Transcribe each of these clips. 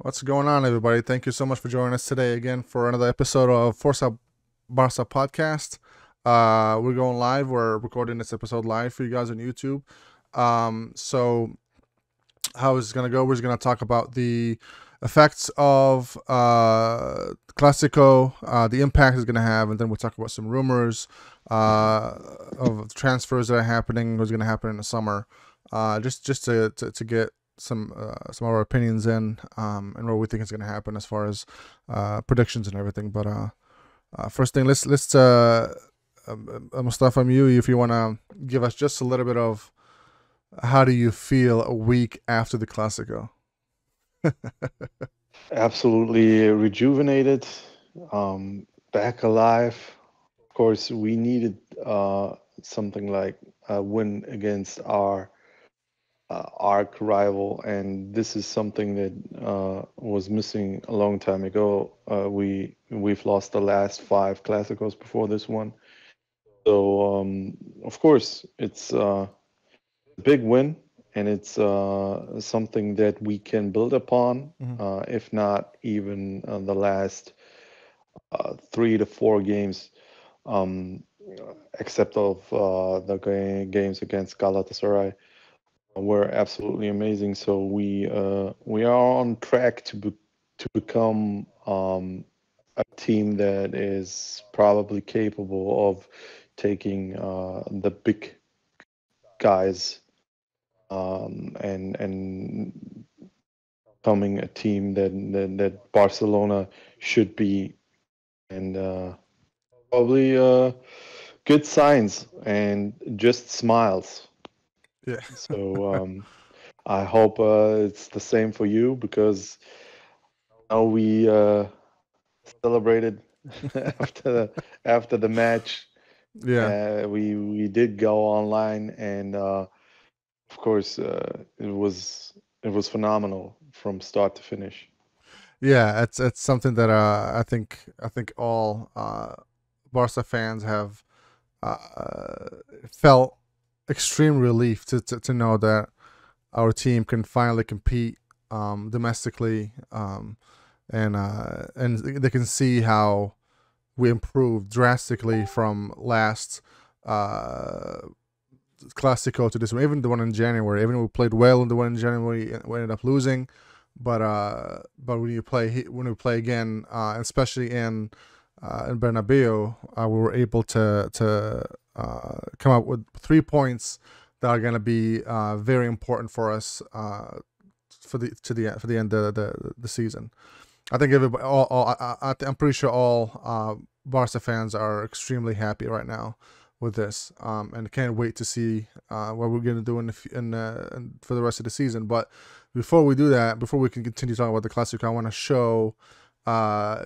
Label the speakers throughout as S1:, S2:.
S1: What's going on, everybody? Thank you so much for joining us today again for another episode of Forza Barca podcast. We're going live. We're recording this episode live for you guys on YouTube. So how is it going to go? We're just going to talk about the effects of Classico, the impact it's going to have, and then we'll talk about some rumors of transfers that are happening, what's going to happen in the summer, just to get some of our opinions in, and what we think is going to happen as far as predictions and everything. But first thing, let's Mustafa, if you want to give us just a little bit of how do you feel a week after the Classico?
S2: Absolutely rejuvenated, back alive. Of course, we needed something like a win against our arch rival, and this is something that was missing a long time ago. We've lost the last five Clásicos before this one, so of course it's a big win, and it's something that we can build upon. If not even the last 3 to 4 games, um, except of the games against Galatasaray, were absolutely amazing. So we are on track to become a team that is probably capable of taking the big guys, and becoming a team that Barcelona should be, and probably good signs and just smiles.
S1: Yeah.
S2: So I hope it's the same for you, because now we celebrated after the match.
S1: Yeah.
S2: We did go online, and of course it was phenomenal from start to finish.
S1: Yeah, it's something that I think all Barca fans have felt extreme relief to know that our team can finally compete domestically, and they can see how we improved drastically from last uh, Classico to this one, even the one in January. Even though we played well in the one in January, we ended up losing. But when we play again, especially in Bernabeu, we were able to come up with 3 points that are going to be very important for us for the end of the season. I think everybody, I'm pretty sure all Barca fans are extremely happy right now with this, and can't wait to see what we're gonna do for the rest of the season. But before we do that, before we can continue talking about the Classic, I want to show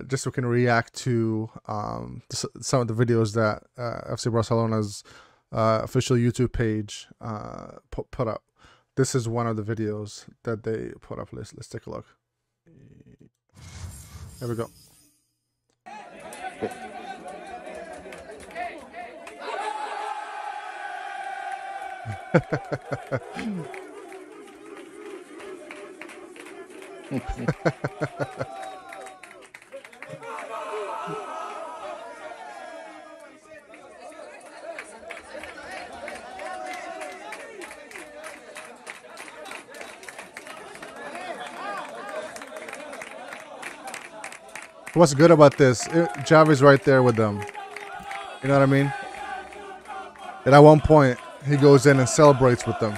S1: just so we can react to some of the videos that FC Barcelona's official YouTube page put up. This is one of the videos that they put up. Let's take a look. There we go. What's good about this? Javi's right there with them. You know what I mean? And at one point, he goes in and celebrates with them.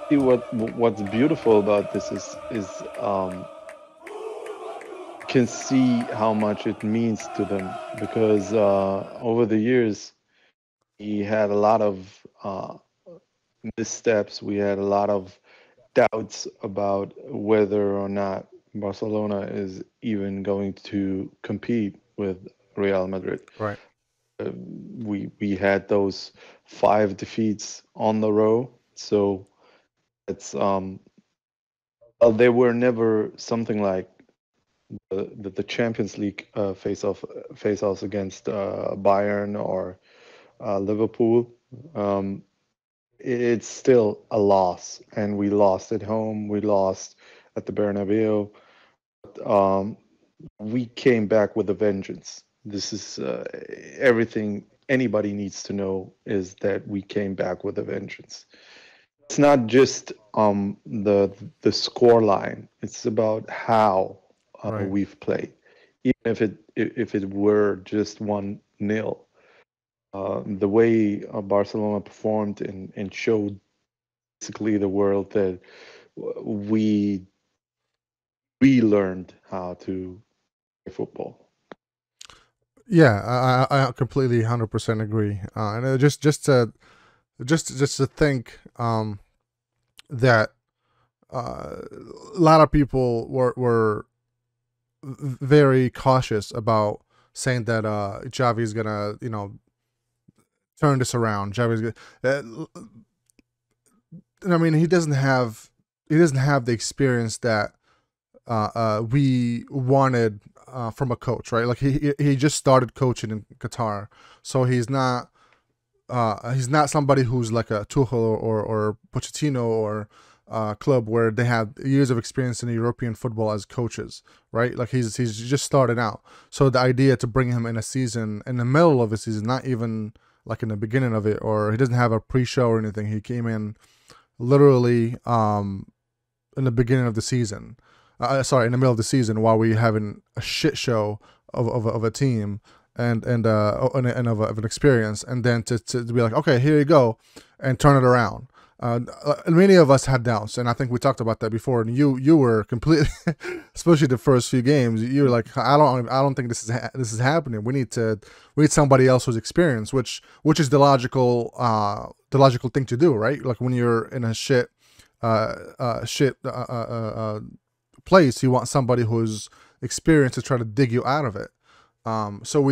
S2: See, what's beautiful about this is can see how much it means to them, because over the years we had a lot of missteps. We had a lot of doubts about whether or not Barcelona is even going to compete with Real Madrid.
S1: Right.
S2: We had those 5 defeats on the row, So it's well, they were never something like the Champions League face offs against Bayern or Liverpool. Um, it's still a loss, and we lost at home. We lost at the Bernabeu. Um, we came back with a vengeance. This is everything anybody needs to know is that we came back with a vengeance. It's not just the score line. It's about how
S1: Right.
S2: we've played. Even if it were just 1-0, the way Barcelona performed and showed basically the world that we we learned how to play football.
S1: Yeah, I completely 100% agree. And just to think that a lot of people were very cautious about saying that Xavi's gonna turn this around. Xavi's gonna. I mean, he doesn't have the experience that we wanted from a coach, right? Like he just started coaching in Qatar, so he's not somebody who's like a Tuchel or Pochettino or club where they have years of experience in European football as coaches, right? Like he's just started out. So the idea to bring him in a season in the middle of a season, not even like in the beginning of it, or he doesn't have a pre-show or anything. He came in literally in the beginning of the season. Sorry, in the middle of the season while we having a shit show of a team and of an experience, and then to be like, okay, here you go, and turn it around. Many of us had doubts, and I think we talked about that before. And you were completely, especially the first few games, you were like, I don't think this is happening. We need somebody else who's experienced, which is the logical thing to do, right? Like when you're in a shit place, you want somebody who's experienced to try to dig you out of it. So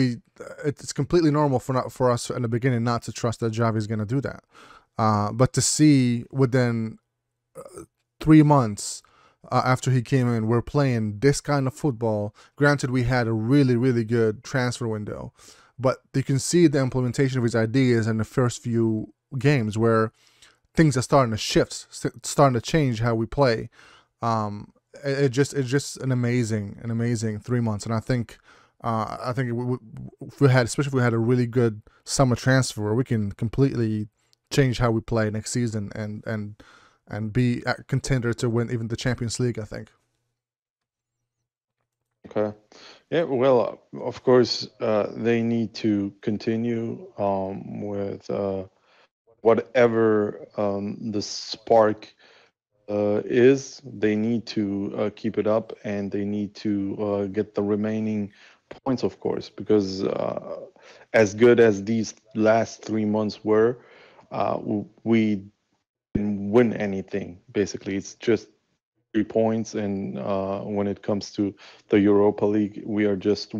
S1: it's completely normal for us in the beginning not to trust that Javi's going to do that. But to see within 3 months after he came in, we're playing this kind of football. Granted, we had a really, really good transfer window, but you can see the implementation of his ideas in the first few games where things are starting to shift, starting to change how we play. It's just an amazing 3 months, and I think if we had, especially if we had a really good summer transfer, we can completely change how we play next season and be a contender to win even the Champions League. I think.
S2: Okay. Yeah, well, of course, they need to continue with whatever the spark is. They need to keep it up, and they need to get the remaining points, of course, because as good as these last 3 months were, we didn't win anything. Basically, it's just 3 points, and when it comes to the Europa League, we are just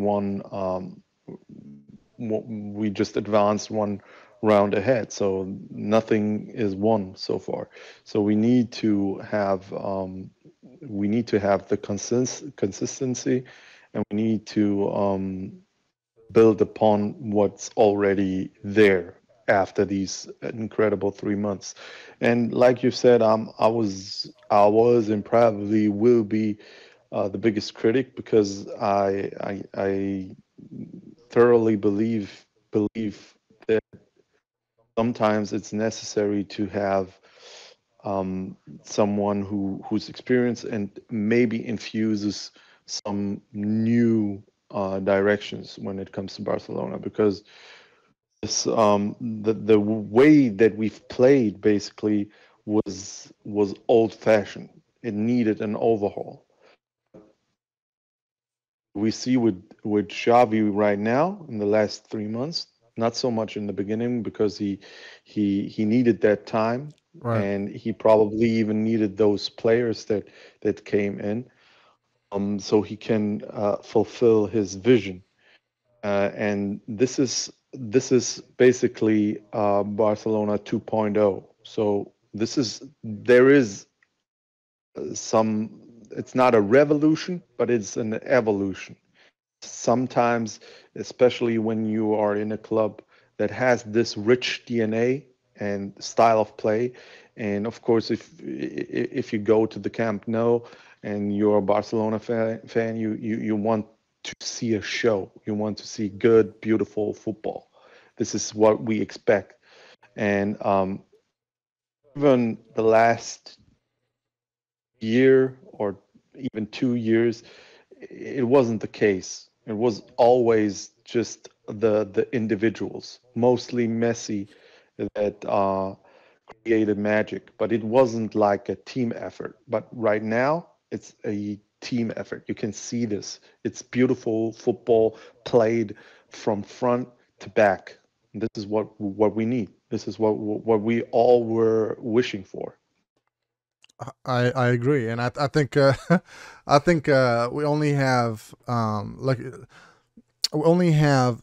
S2: we just advanced one round ahead, so nothing is won so far. So we need to have the consistency, and we need to build upon what's already there after these incredible 3 months. And like you said, I was and probably will be the biggest critic, because I thoroughly believe that sometimes it's necessary to have someone who's experienced and maybe infuses some new directions when it comes to Barcelona, because the way that we've played basically was old fashioned. It needed an overhaul. We see with Xavi right now in the last 3 months, not so much in the beginning, because he needed that time,
S1: Right.
S2: and he probably even needed those players that came in, so he can fulfill his vision. And this is basically Barcelona 2.0. So There is some. It's not a revolution, but it's an evolution. Sometimes, especially when you are in a club that has this rich DNA and style of play, and of course, if you go to the Camp Nou and you're a Barcelona fan, you want to see a show. You want to see good, beautiful football. This is what we expect. And even the last year or even 2 years, it wasn't the case. It was always just the individuals, mostly Messi, that created magic. But it wasn't like a team effort. But right now, it's a team effort. You can see this. It's beautiful football played from front to back. This is what we need. This is what we all were wishing for.
S1: I agree, and I think I think we only have we only have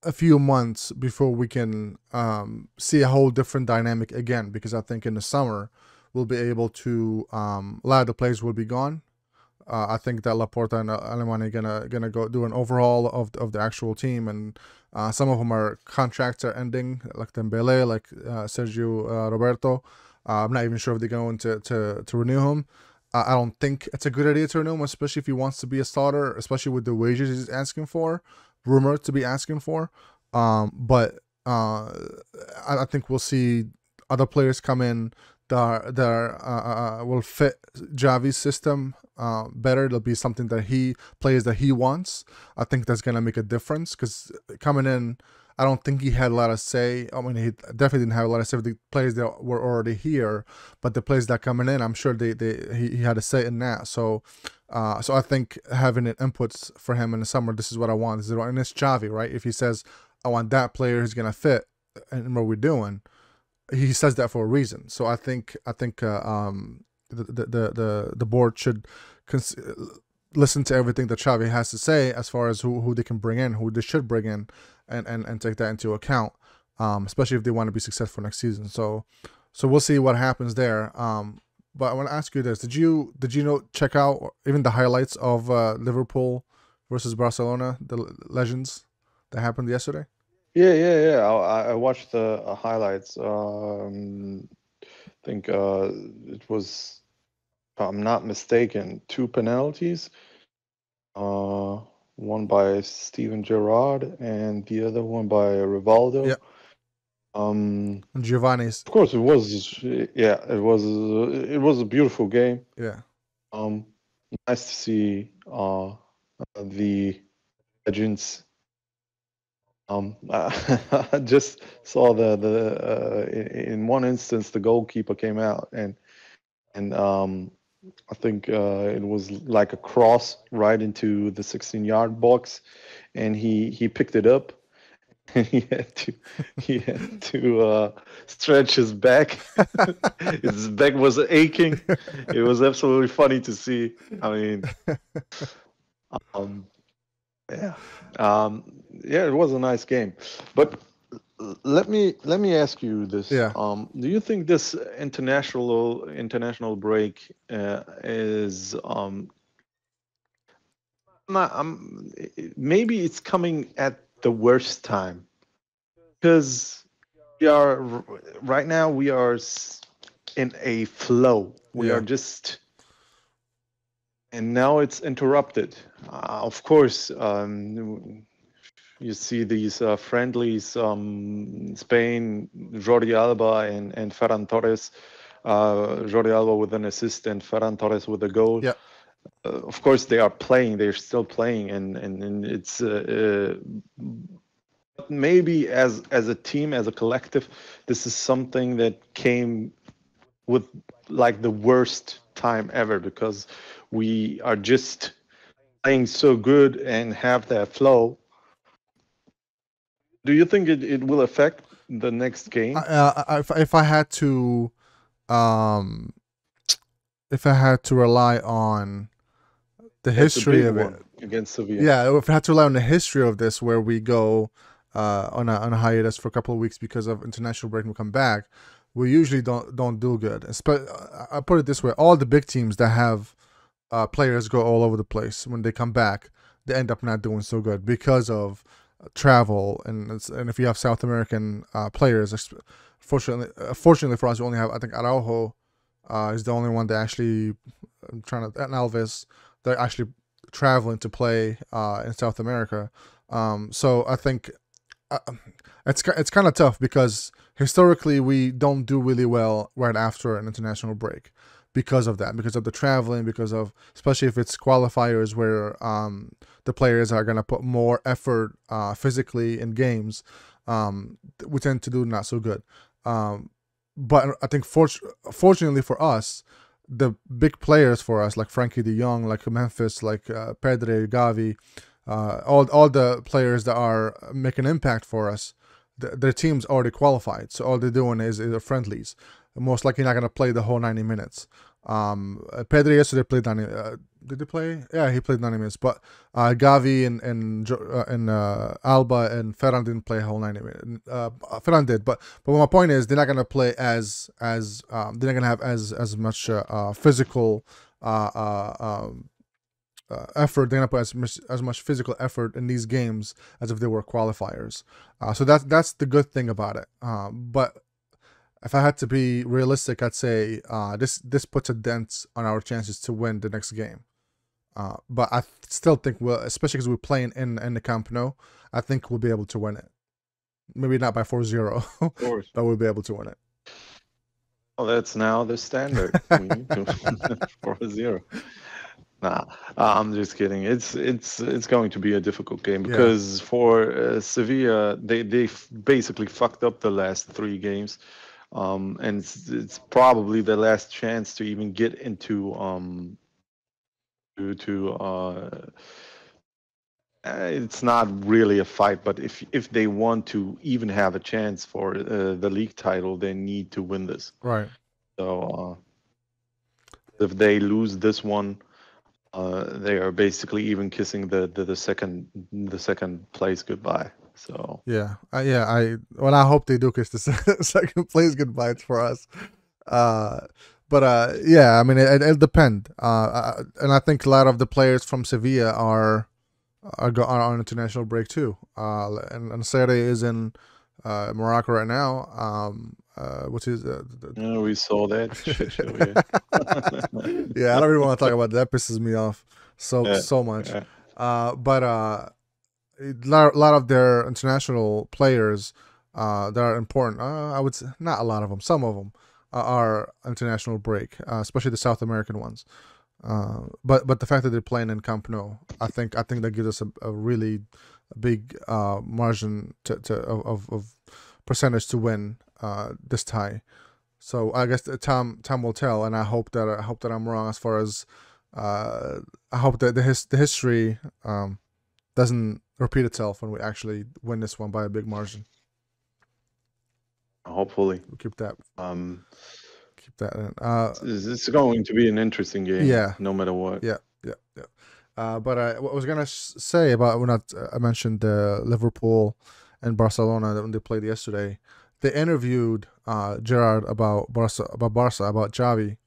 S1: a few months before we can see a whole different dynamic again. Because I think in the summer we'll be able to a lot of the players will be gone. I think that Laporta and Alemany gonna go do an overhaul of the actual team, and some of them are contracts are ending, like Dembele, like Sergio Roberto. I'm not even sure if they're going to renew him. I don't think it's a good idea to renew him, especially if he wants to be a starter, especially with the wages he's asking for, rumored to be asking for. But I think we'll see other players come in that will fit Javi's system better. It'll be something that players that he wants. I think that's gonna make a difference, because coming in, I don't think he had a lot of say. I mean, he definitely didn't have a lot of say with the players that were already here, but the players that coming in, I'm sure he had a say in that. So I think having an inputs for him in the summer, this is what I want. And it's Xavi, right? If he says I want that player who's gonna fit in what we're doing, he says that for a reason. So I think the board should listen to everything that Xavi has to say as far as who they can bring in, who they should bring in, and take that into account, especially if they want to be successful next season. So we'll see what happens there. But I want to ask you this: Did you check out even the highlights of Liverpool versus Barcelona, the legends that happened yesterday?
S2: Yeah. I watched the highlights. I think it was, if I'm not mistaken, 2 penalties. One by Steven Gerrard and the other one by Rivaldo.
S1: Yeah. Giovanni's.
S2: Of course, it was. Yeah, it was a beautiful game.
S1: Yeah.
S2: Nice to see the legends. I just saw in one instance the goalkeeper came out and I think it was like a cross right into the 16-yard box, and he picked it up. And he had to stretch his back. His back was aching. It was absolutely funny to see. I mean, yeah, it was a nice game. But let me ask you this.
S1: Yeah.
S2: Do you think this international break is maybe it's coming at the worst time? Because right now we are in a flow. We are just, and now it's interrupted. Of course, you see these friendlies, Spain, Jordi Alba and Ferran Torres. Jordi Alba with an assist and Ferran Torres with a goal.
S1: Yeah.
S2: Of course, they are playing. They're still playing, and it's maybe as a team, as a collective, this is something that came with like the worst time ever, because we are just playing so good and have that flow. Do you think it will affect the next game?
S1: If I had to rely on the history of it
S2: against Sevilla,
S1: if I had to rely on the history of this, where we go on a hiatus for a couple of weeks because of international break and we come back, we usually don't do good. I put it this way: all the big teams that have players go all over the place, when they come back, they end up not doing so good because of travel, and if you have South American players, fortunately for us, we only have, I think, Araujo is the only one that actually, and Alves, they're actually traveling to play in South America. So I think uh, it's kind of tough because historically we don't do really well right after an international break because of that, because of the traveling, because of, especially if it's qualifiers where the players are going to put more effort physically in games, we tend to do not so good. But I think fortunately for us, the big players for us, like Frankie De Jong, like Memphis, like Pedri, Gavi, all the players that are making impact for us, their team's already qualified. So all they're doing is friendlies. Most likely not going to play the whole 90 minutes. Pedri yesterday played 90. Did he play? Yeah, he played 90 minutes. But Gavi and Alba and Ferran didn't play a whole 90 minutes. Ferran did, but my point is they're not gonna play as they're not gonna have as much physical effort. They're gonna put as much physical effort in these games as if they were qualifiers. So that's the good thing about it. But if I had to be realistic, I'd say this puts a dent on our chances to win the next game. But I still think we'll, especially because we're playing in the Camp Nou, I think we'll be able to win it. Maybe not by 4-0,
S2: Of course.
S1: but we'll be able to win it.
S2: Well, that's now the standard. We need to 4-0. Nah, I'm just kidding. It's going to be a difficult game
S1: Yeah.
S2: because for Sevilla, they basically fucked up the last 3 games, and it's probably the last chance to even get into it's not really a fight, but if they want to even have a chance for the league title, they need to win this.
S1: Right.
S2: So if they lose this one, they are basically even kissing the second place goodbye. So
S1: Yeah. I hope they do kiss the second place goodbye for us. But yeah, I mean, it'll depend. And I think a lot of the players from Sevilla are on international break too. And Sere is in Morocco right now. Which is
S2: yeah, we saw that shit show, yeah.
S1: yeah, I don't really want to talk about that. That pisses me off so much.
S2: Yeah.
S1: But a lot of their international players that are important. I would say not a lot of them. Some of them are international break, especially the South American ones. But the fact that they're playing in Camp Nou, I think that gives us a really big margin of percentage to win this tie. So I guess time will tell, and I hope that I'm wrong as far as I hope that the history doesn't repeat itself when we actually win this one by a big margin.
S2: Hopefully,
S1: We'll keep that. Keep that in.
S2: It's going to be an interesting game.
S1: Yeah.
S2: No matter what.
S1: Yeah. But what I was gonna say about when I mentioned Liverpool and Barcelona when they played yesterday, they interviewed Gerard about Barca, about Xavi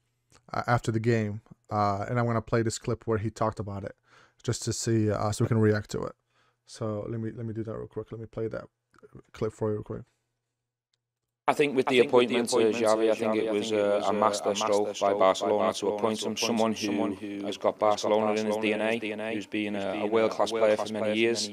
S1: after the game, and I'm gonna play this clip where he talked about it, just to see so we can react to it. So let me do that real quick. Let me play that clip for you real quick.
S3: I think with the appointment of Xavi, I think it was a master stroke by Barcelona to appoint him, someone who has got Barcelona in his DNA, who's been a world-class player for many years.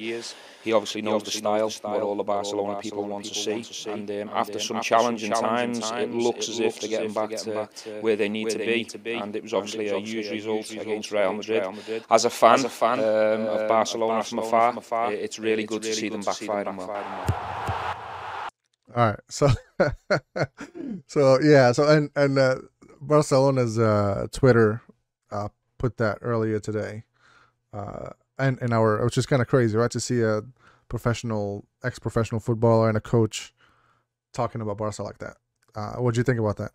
S3: He obviously knows the style, what all the Barcelona people want to see. And after some challenging times, it looks as if they're getting back to where they need to be. And it was obviously a huge result against Real Madrid. As a fan of Barcelona from afar, it's really good to see them back fighting well.
S1: All right, so and Barcelona's Twitter put that earlier today, and in our, which is kind of crazy, right? To see a ex-professional footballer and a coach talking about Barca like that. What do you think about that?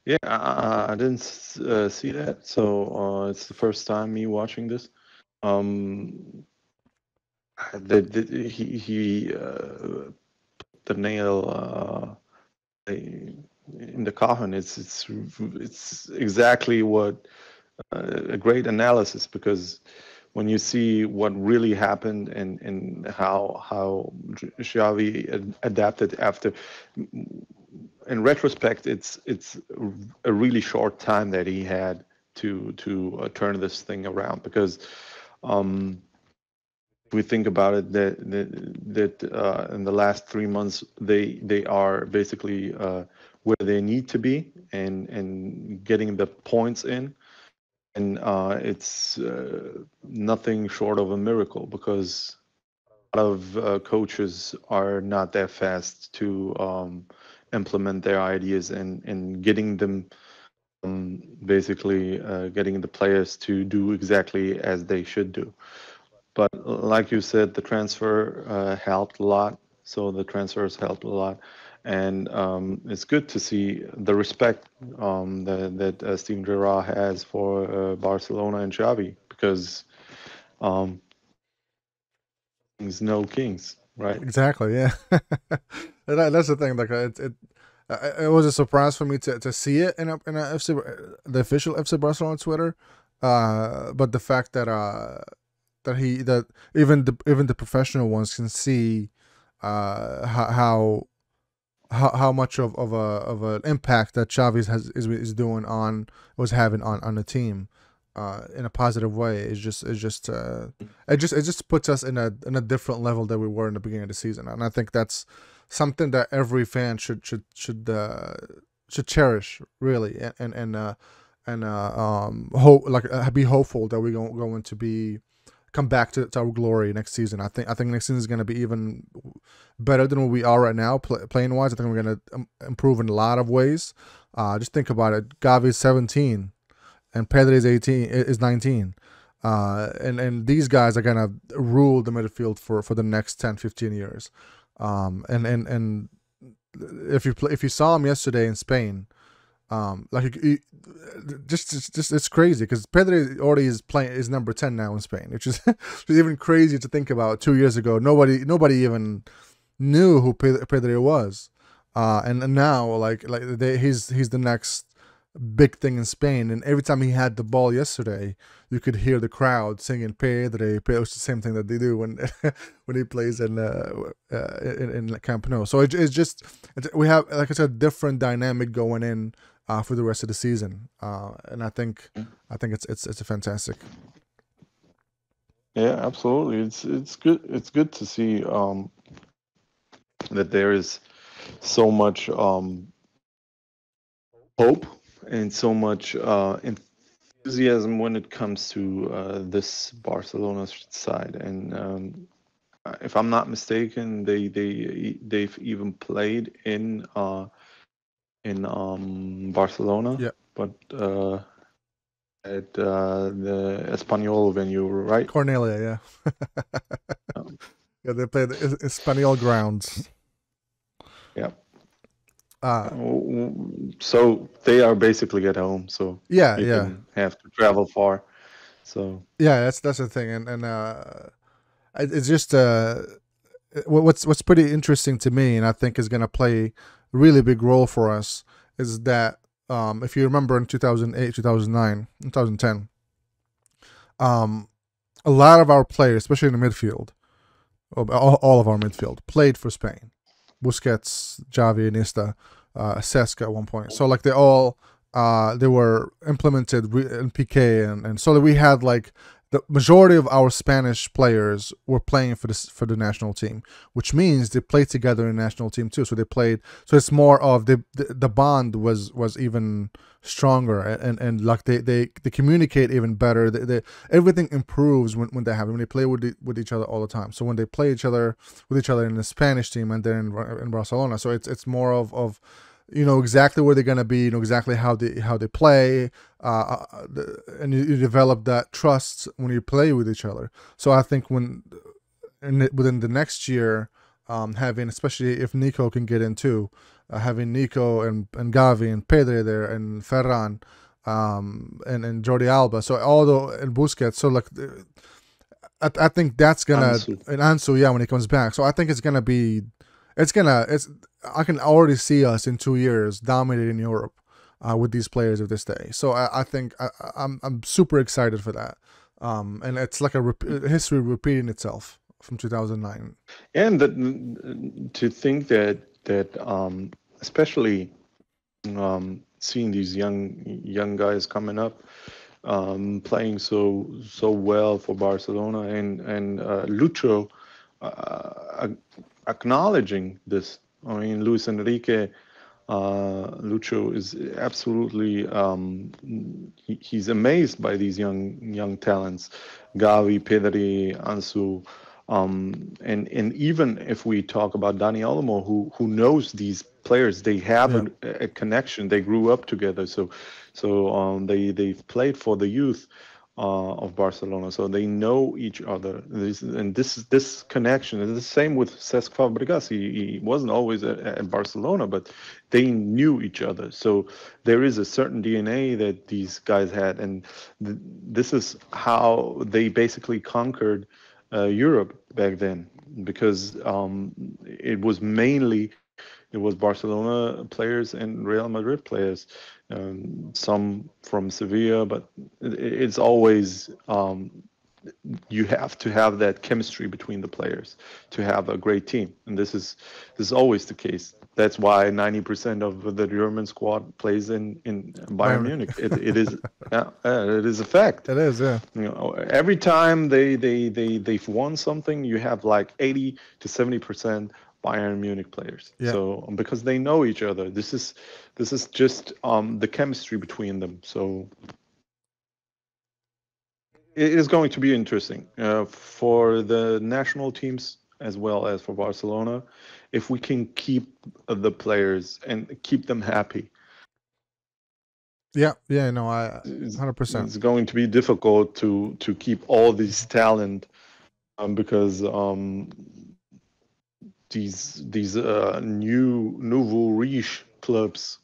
S2: Yeah, I didn't see that, so it's the first time me watching this. He put the nail in the coffin. It's exactly what a great analysis, because when you see what really happened and how Xavi adapted after, in retrospect, it's a really short time that he had to turn this thing around, because we think about it, that in the last 3 months they are basically where they need to be, and getting the points in, and it's nothing short of a miracle, because a lot of coaches are not that fast to implement their ideas, and getting them basically getting the players to do exactly as they should do. But like you said, the transfer helped a lot. So the transfers helped a lot, and it's good to see the respect that Steven Gerrard has for Barcelona and Xavi, because um, kings know kings, right?
S1: Exactly. Yeah. That's the thing. Like it was a surprise for me to see it in a FC, the official FC Barcelona Twitter. But the fact that that even the professional ones can see how much of an impact that Xavi is doing was having on the team in a positive way is just it just puts us in a different level than we were in the beginning of the season, and I think that's something that every fan should cherish, really, and hope, like, be hopeful that we're going to come back to our glory next season. I think next season is going to be even better than what we are right now, playing wise. I think we're going to improve in a lot of ways. Just think about it. Gavi's 17, and Pedri is 19. And these guys are going to rule the midfield for the next 10, 15 years. And if you saw him yesterday in Spain, like just it's crazy, because Pedri already is number 10 now in Spain, which is even crazy to think about. 2 years ago, nobody even knew who Pedri was, and now he's the next big thing in Spain. And every time he had the ball yesterday, you could hear the crowd singing Pedri. It's the same thing that they do when when he plays in Camp Nou. So we have, like I said, different dynamic going in for the rest of the season, and I think it's a fantastic.
S2: Yeah, absolutely. It's good. It's good to see that there is so much hope and so much enthusiasm when it comes to this Barcelona side. And if I'm not mistaken, they've even played in Barcelona,
S1: Yeah,
S2: but at the Espanyol venue, right?
S1: Cornelia, yeah. Yeah, they play the Espanyol grounds.
S2: Yeah.
S1: Uh,
S2: So they are basically at home, so
S1: yeah,
S2: you
S1: yeah,
S2: can have to travel far. So
S1: yeah. That's the thing, and it's just what's pretty interesting to me, and I think is going to play a really big role for us, is that if you remember in 2008, 2009, 2010, a lot of our players, especially in the midfield, all of our midfield, played for Spain. Busquets, Xavi, Iniesta, Cesc at one point. So like they were implemented in PK, and so that we had, like, the majority of our Spanish players were playing for the national team, which means they played together in the national team too. So they played. So it's more of the bond was even stronger, and like they communicate even better. Everything improves when they when they play with each other all the time. So when they play with each other in the Spanish team and then in Barcelona, so it's more of you know exactly where they're gonna be, you know exactly how they play, and you develop that trust when you play with each other. So I think within the next year, having, especially if Nico can get in too, having Nico and Gavi and Pedri there and Ferran, and Jordi Alba, so and Busquets, so like I think that's gonna
S2: Ansu.
S1: and Ansu, yeah, when he comes back. So I think it's gonna be I can already see us in 2 years dominating Europe with these players of this day. So I think I'm super excited for that. And it's like a history repeating itself from 2009.
S2: And to think that especially seeing these young guys coming up, playing so well for Barcelona, and Lucho acknowledging this. I mean, Luis Enrique, Lucho is absolutely he's amazed by these young talents, Gavi, Pedri, Ansu, and even if we talk about Dani Olmo, who knows these players, they have a connection. They grew up together, so they've played for the youth of Barcelona, so they know each other. This connection is the same with Cesc Fabregas. He wasn't always at Barcelona, but they knew each other. So there is a certain DNA that these guys had, and this is how they basically conquered Europe back then, because it was Barcelona players and Real Madrid players, some from Sevilla, but it's always you have to have that chemistry between the players to have a great team, and this is always the case. That's why 90% of the German squad plays in Bayern Munich. It is it is a fact.
S1: It is, yeah.
S2: You know, every time they've won something, you have like 80 to 70% Bayern Munich players.
S1: Yeah.
S2: So because they know each other, this is just the chemistry between them. So it is going to be interesting for the national teams as well as for Barcelona, if we can keep the players and keep them happy.
S1: Yeah, no, I 100%.
S2: It's going to be difficult to keep all this talent because these nouveau riche clubs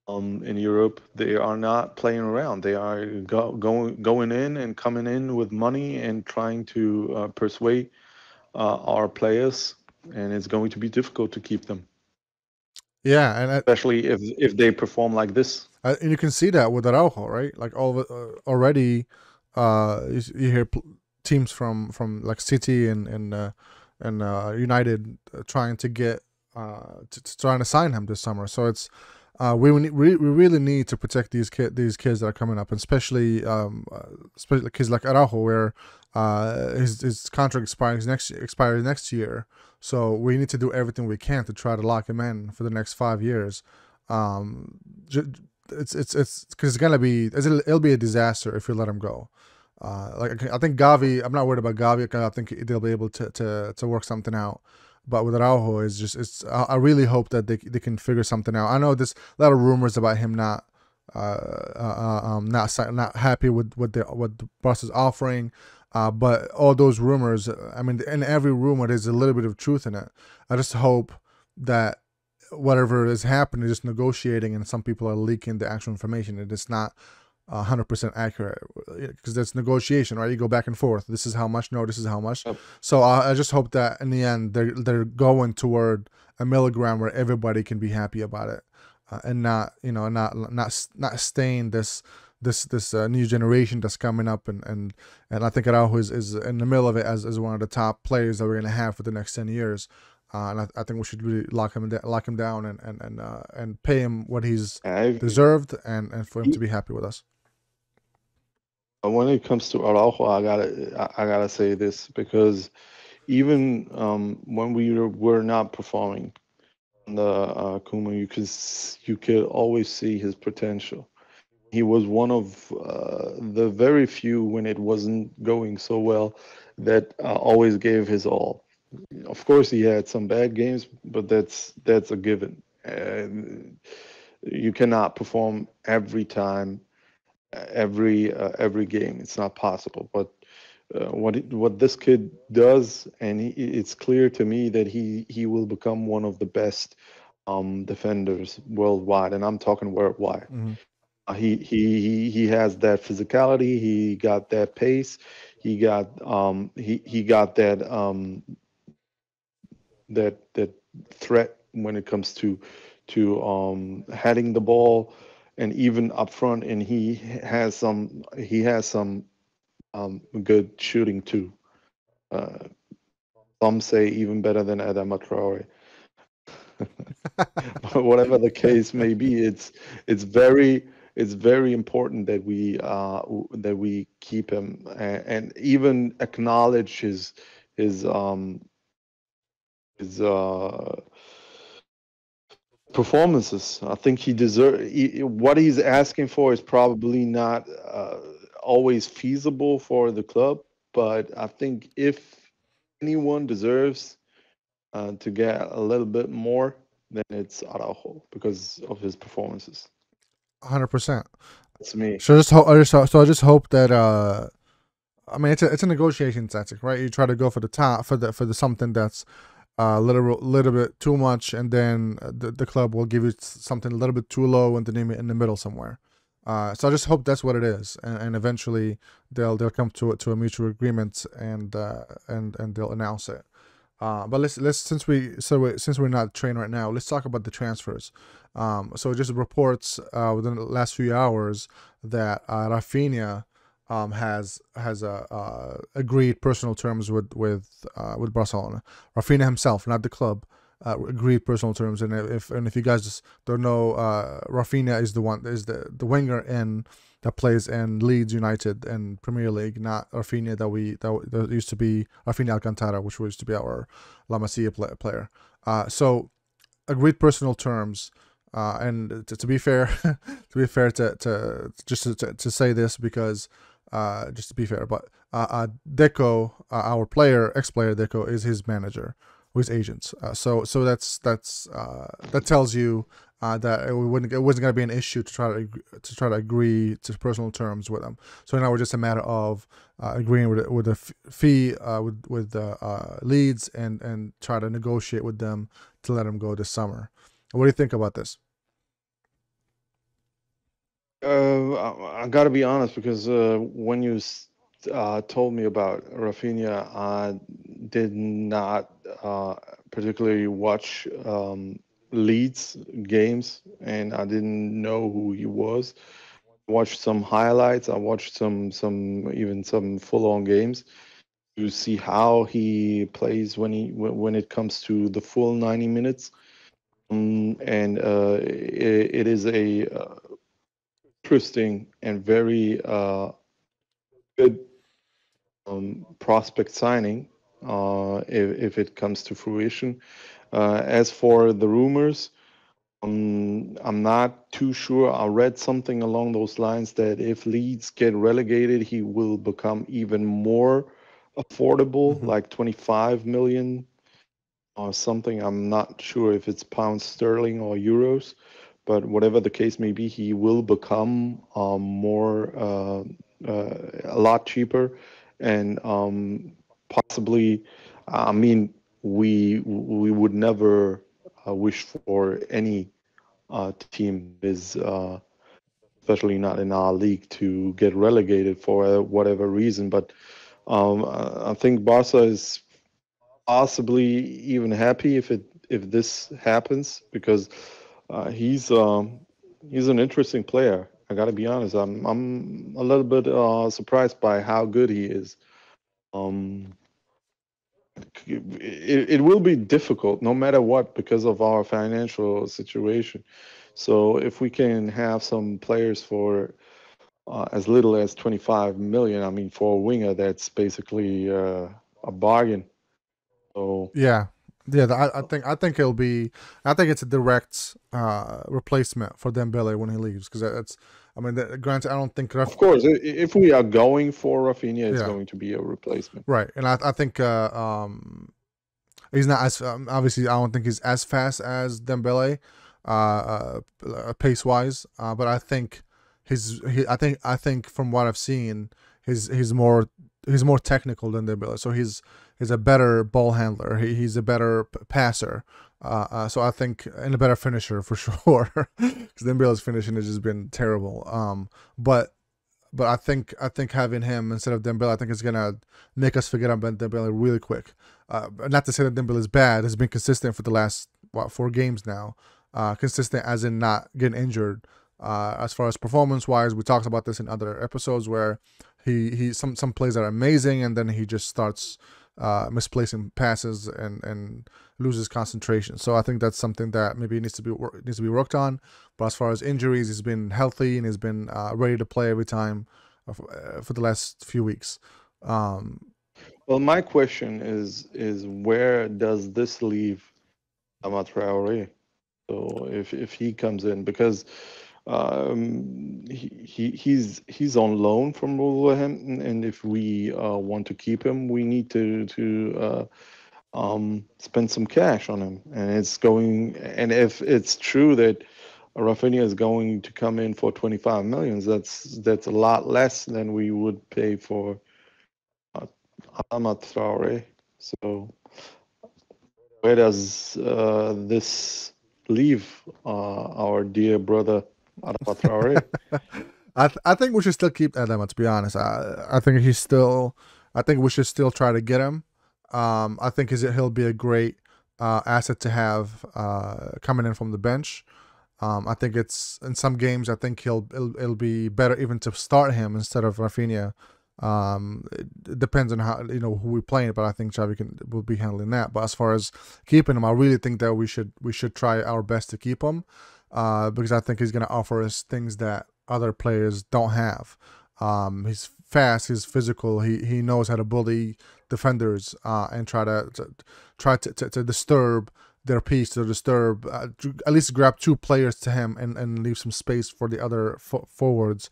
S2: in Europe, they are not playing around. They are going in and coming in with money and trying to persuade our players, and it's going to be difficult to keep them.
S1: Yeah, and
S2: especially if they perform like this.
S1: And you can see that with Araujo, right? Like all of it, already, you hear teams from like City and United trying to get trying to sign him this summer. So it's we really need to protect these kids that are coming up, and especially kids like Araujo, where his contract expires next year. So we need to do everything we can to try to lock him in for the next 5 years. It's because it'll be a disaster if you let him go. Like I think Gavi, I'm not worried about Gavi. I think they'll be able to work something out. But with Araujo, I really hope that they can figure something out. I know there's a lot of rumors about him not happy with what Barca's offering. But all those rumors, I mean, in every rumor, there's a little bit of truth in it. I just hope that whatever is happening is just negotiating, and some people are leaking the actual information, and it's not 100% accurate, because that's negotiation, right? You go back and forth. This is how much. No, this is how much. Yep. So I just hope that in the end they're going toward a milligram where everybody can be happy about it, and not staying this new generation that's coming up, and I think Araujo is in the middle of it as one of the top players that we're gonna have for the next 10 years. And I think we should really lock him down and pay him what he's deserved, and for him to be happy with us.
S2: When it comes to Araujo, I gotta say this, because even when we were not performing on the Kuma, you could always see his potential. He was one of the very few, when it wasn't going so well, that always gave his all. Of course, he had some bad games, but that's a given. You cannot perform every time, every game. It's not possible. But what this kid does, and it's clear to me that he will become one of the best defenders worldwide, and I'm talking worldwide. Mm-hmm. He has that physicality. He got that pace. He got that that threat when it comes to heading the ball and even up front. And he has some good shooting too. Uh, some say even better than Adama Traore. But whatever the case may be, it's very important that we keep him, and even acknowledge his performances. I think what he's asking for is probably not always feasible for the club, but I think if anyone deserves to get a little bit more, then it's Araujo because of his performances.
S1: 100%.
S2: That's me.
S1: So I just hope that I mean it's a negotiation tactic, right? You try to go for the top for the something that's a little bit too much, and then the club will give you something a little bit too low in the middle somewhere. So I just hope that's what it is, and eventually they'll come to a mutual agreement, and they'll announce it. But let's since we're not trained right now, let's talk about the transfers. So just reports within the last few hours that Rafinha has agreed personal terms with Barcelona. Rafinha himself, not the club, agreed personal terms. And if you guys just don't know, Rafinha is the winger that plays in Leeds United and Premier League, not Rafinha that used to be Rafinha Alcantara, which used to be our La Masia player. So agreed personal terms. And to be fair, to say this, because just to be fair, but Deco, our ex-player Deco, is his manager, his agent. So that tells you that it wasn't going to be an issue to try to agree to personal terms with them. So now it's just a matter of agreeing with a fee with Leeds and try to negotiate with them to let him go this summer. What do you think about this?
S2: I got to be honest, because when you told me about Rafinha, I did not particularly watch Leeds games, and I didn't know who he was. I watched some highlights. I watched some full-on games to see how he plays when it comes to the full 90 minutes. And it is a interesting and very good prospect signing if it comes to fruition. As for the rumors, I'm not too sure. I read something along those lines that if Leeds get relegated, he will become even more affordable, like 25 million or something. I'm not sure if it's pounds sterling or euros, but whatever the case may be, he will become a lot cheaper, and possibly, I mean, we would never wish for any team especially not in our league, to get relegated for whatever reason. But I think Barca is possibly even happy if this happens, because he's an interesting player. I got to be honest. I'm a little bit surprised by how good he is. It will be difficult no matter what because of our financial situation. So if we can have some players for as little as 25 million, I mean, for a winger, that's basically a bargain. So
S1: yeah, I think it'll be. I think it's a direct replacement for Dembele when he leaves, because that's. I mean, granted, I don't think.
S2: Of course, if we are going for Rafinha, it's
S1: Yeah.
S2: going to be a replacement.
S1: Right, and I think he's not as obviously. I don't think he's as fast as Dembele, pace wise. But I think I think from what I've seen, he's more technical than Dembele. So he's a better ball handler. He's a better passer. So I think, and a better finisher for sure. Because Dembele's finishing has just been terrible. But but I think having him instead of Dembele, I think it's gonna make us forget about Dembele really quick. Not to say that Dembele is bad; he's been consistent for the last 4 games now. Consistent as in not getting injured. As far as performance wise, we talked about this in other episodes where he some plays are amazing and then he just starts misplacing passes and loses concentration. So I think that's something that maybe needs to be worked on. But as far as injuries, he's been healthy and he's been ready to play every time for the last few weeks.
S2: Well, my question is where does this leave Adama Traore? So if he comes in, because he's on loan from Wolverhampton, and if we want to keep him, we need to spend some cash on him. And if it's true that Rafinha is going to come in for 25 million, that's a lot less than we would pay for Adama Traore. So where does this leave our dear brother Adama Traore?
S1: I think we should still keep Adama, to be honest. I think we should still try to get him. I think he'll be a great asset to have coming in from the bench. I think it's in some games. I think it'll be better even to start him instead of Rafinha. It depends on how who we're playing, but I think Xavi will be handling that. But as far as keeping him, I really think that we should try our best to keep him, because I think he's going to offer us things that other players don't have. He's fast, he's physical, he knows how to bully defenders and try to disturb their peace, to disturb at least grab 2 players to him and leave some space for the other forwards.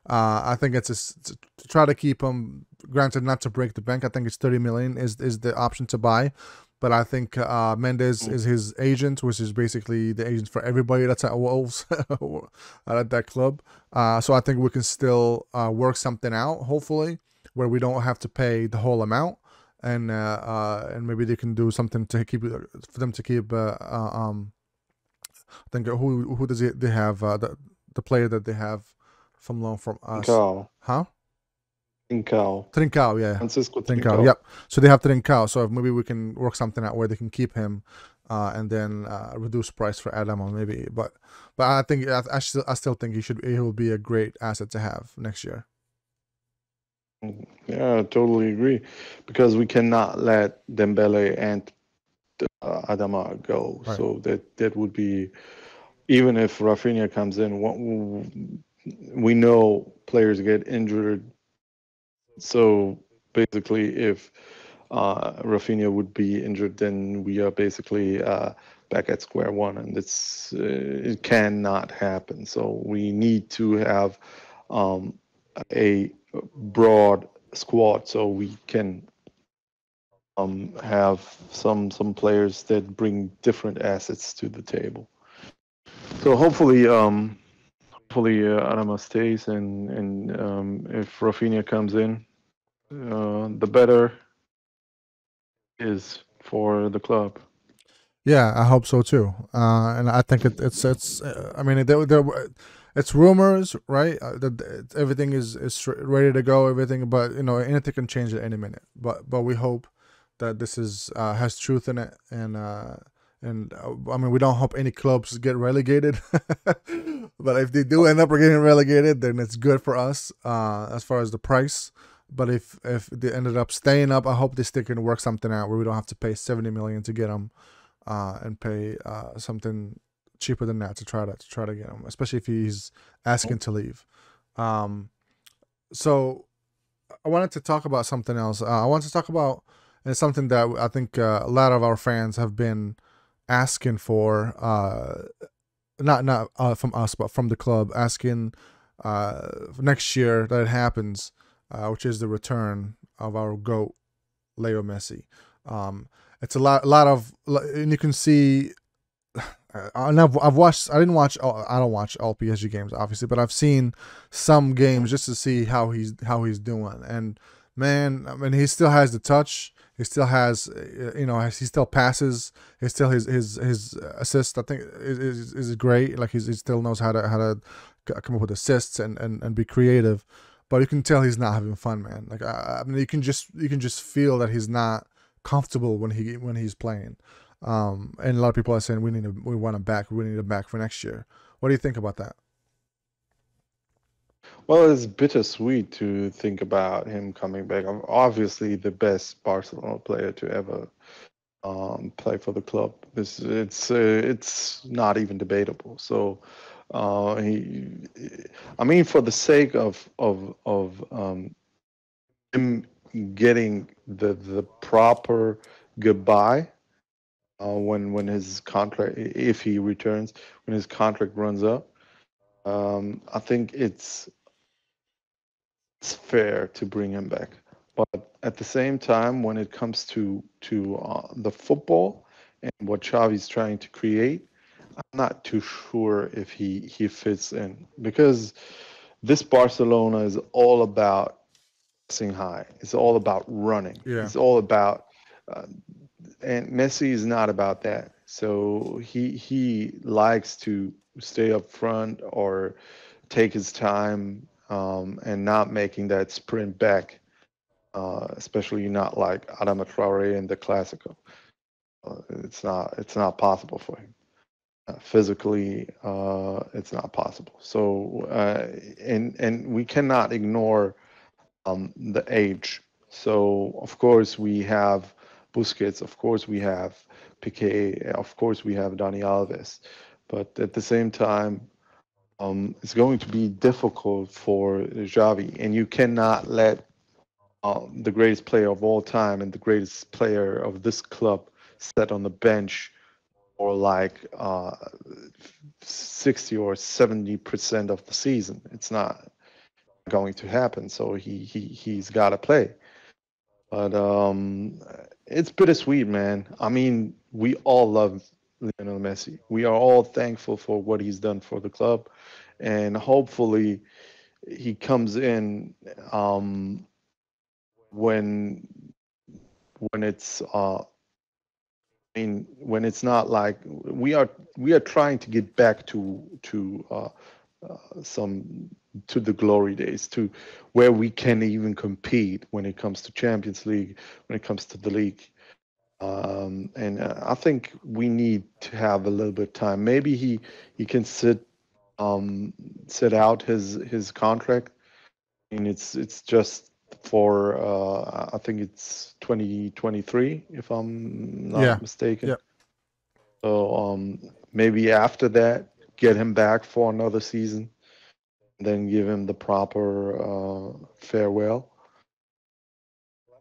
S1: I think it's to try to keep him. Granted, not to break the bank. I think it's 30 million is the option to buy, but I think Mendes is his agent, which is basically the agent for everybody that's at Wolves at that club. So I think we can still work something out, hopefully, where we don't have to pay the whole amount, and maybe they can do something to keep for them to keep. I think who does they have the player that they have from loan from us? Trincao, yeah.
S2: Francisco Trincao.
S1: Yep. So they have Trincao. So maybe we can work something out where they can keep him, and then reduce price for Adama maybe. But I think I still think he will be a great asset to have next year.
S2: Yeah, I totally agree, because we cannot let Dembele and Adama go. Right. So that would be, even if Rafinha comes in, we know players get injured. So basically, if Rafinha would be injured, then we are basically back at square one, and it cannot happen. So we need to have a broad squad, so we can have some players that bring different assets to the table. So hopefully Adama stays, and if Rafinha comes in, the better is for the club.
S1: Yeah, I hope so too. And I think it's I mean, it's rumors, right? That everything is ready to go, everything, but anything can change at any minute. But we hope that this has truth in it, and I mean, we don't hope any clubs get relegated. But if they do end up getting relegated, then it's good for us as far as the price. But if they ended up staying up, I hope they still can work something out where we don't have to pay 70 million to get them, and pay something cheaper than that to try to get him, especially if he's asking to leave. So I wanted to talk about something else. I wanted to talk about, and it's something that I think a lot of our fans have been asking for, not from us, but from the club, asking next year that it happens, which is the return of our GOAT, Leo Messi. It's a lot of, and you can see. I don't watch all PSG games, obviously, but I've seen some games just to see how he's doing. And man, I mean, he still has the touch. He still has, he still passes. He still his assist, I think, is great. Like he still knows how to come up with assists and be creative. but you can tell he's not having fun, man. Like I mean, you can just feel that he's not comfortable when he's playing. And a lot of people are saying we want him back. We need him back for next year. What do you think about that?
S2: Well, it's bittersweet to think about him coming back. Obviously, the best Barcelona player to ever play for the club. It's not even debatable. So I mean, for the sake of him getting the proper goodbye when his contract, if he returns, when his contract runs up, I think it's fair to bring him back. But at the same time, when it comes to the football and what Xavi's trying to create, I'm not too sure if he fits in, because this Barcelona is all about pressing high. It's all about running.
S1: Yeah.
S2: It's all about, and Messi is not about that. So he likes to stay up front or take his time, and not making that sprint back, especially not like Adama Traore in the Clásico. It's not possible for him. Physically, it's not possible. So and we cannot ignore the age. So of course we have Busquets, of course we have Piqué, of course we have Dani Alves, but at the same time, it's going to be difficult for Xavi, and you cannot let the greatest player of all time and the greatest player of this club sit on the bench for like 60 or 70% of the season. It's not going to happen. So he's got to play. But it's bittersweet, man. I mean, we all love Lionel Messi. We are all thankful for what he's done for the club, and hopefully he comes in when it's when it's not like we are trying to get back to the glory days, to where we can even compete when it comes to Champions League, when it comes to the league. And I think we need to have a little bit of time. Maybe he can sit out his contract. I mean, it's just for I think it's 2023, if I'm not mistaken.
S1: Yeah.
S2: So maybe after that, get him back for another season, then give him the proper farewell,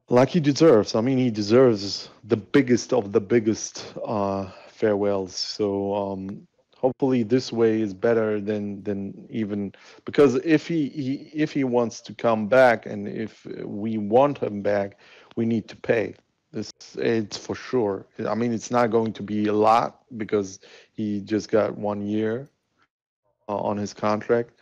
S2: like he deserves. I mean, he deserves the biggest of the biggest farewells. So hopefully this way is better than even, because if he wants to come back, and if we want him back, we need to pay. It's for sure. I mean, it's not going to be a lot because he just got 1 year on his contract,